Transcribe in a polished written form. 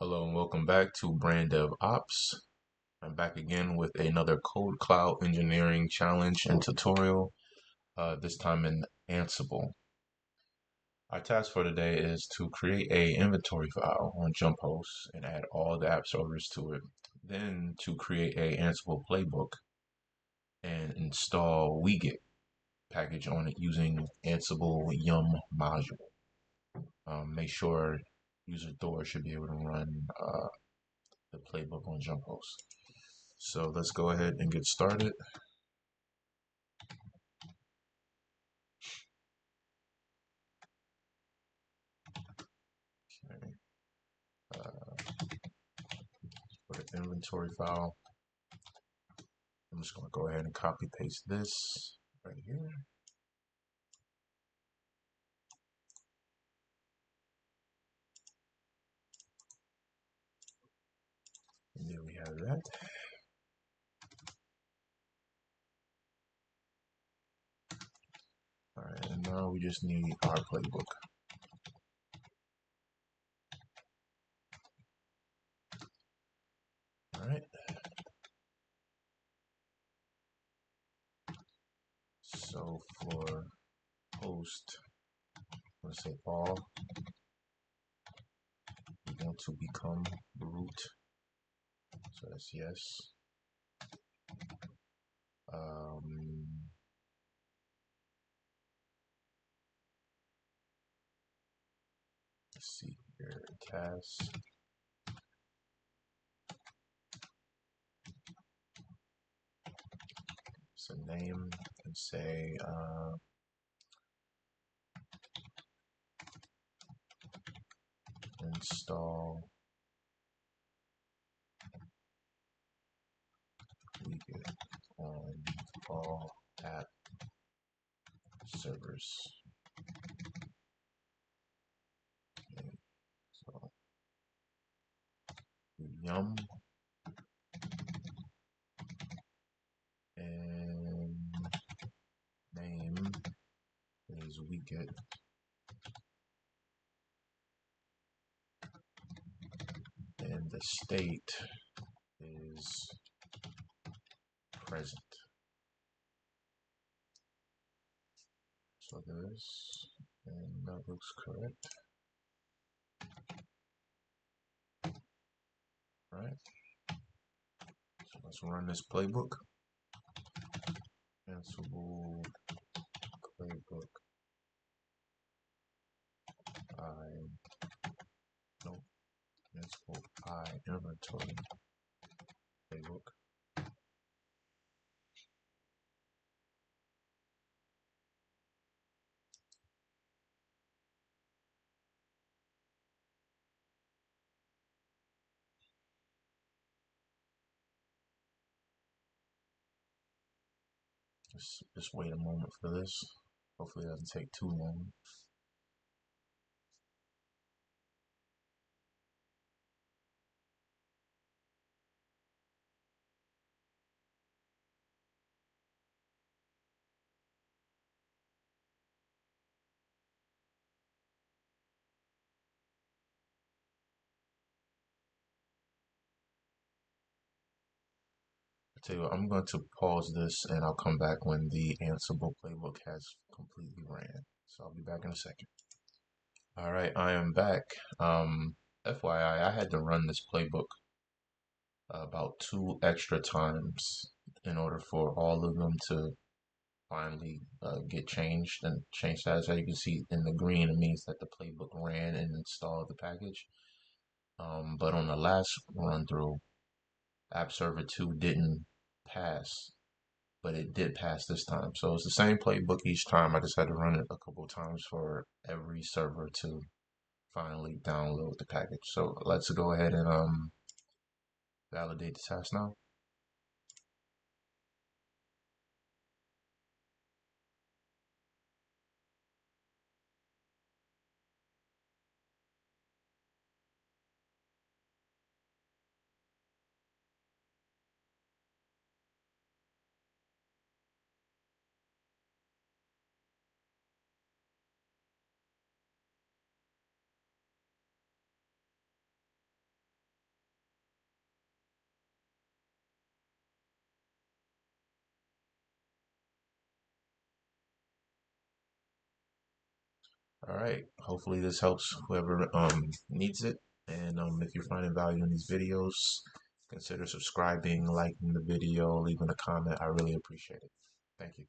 Hello and welcome back to Brand Dev Ops. I'm back again with another KodeKloud engineering challenge and tutorial, this time in Ansible. Our task for today is to create a inventory file on Jump Host and add all the app servers to it. Then to create a Ansible playbook and install Wget package on it using Ansible Yum module. Make sure user Thor should be able to run the playbook on Jump Host. So let's go ahead and get started. Okay. For the inventory file, I'm just going to go ahead and copy paste this right here. And there we have that. All right, and now we just need our playbook. All right. So for host, let's say all, we want to become root. So that's yes. Let's see here, task. So name and say install Wget on all app servers. Okay, so Yum and name is Wget and the state is present. So this, and that looks correct. All right, so let's run this playbook. Ansible playbook. Ansible inventory playbook. Just wait a moment for this. Hopefully it doesn't take too long. I tell you what, I'm going to pause this and I'll come back when the Ansible playbook has completely ran. So I'll be back in a second. All right, I am back. FYI, I had to run this playbook about 2 extra times in order for all of them to finally get changed and change status. As you can see in the green, it means that the playbook ran and installed the package. But on the last run through, App Server 2 didn't pass, but it did pass this time. So it's the same playbook each time. I just had to run it a couple of times for every server to finally download the package. So let's go ahead and validate the task now. All right. Hopefully this helps whoever needs it. And if you're finding value in these videos, consider subscribing, liking the video, leaving a comment. I really appreciate it. Thank you.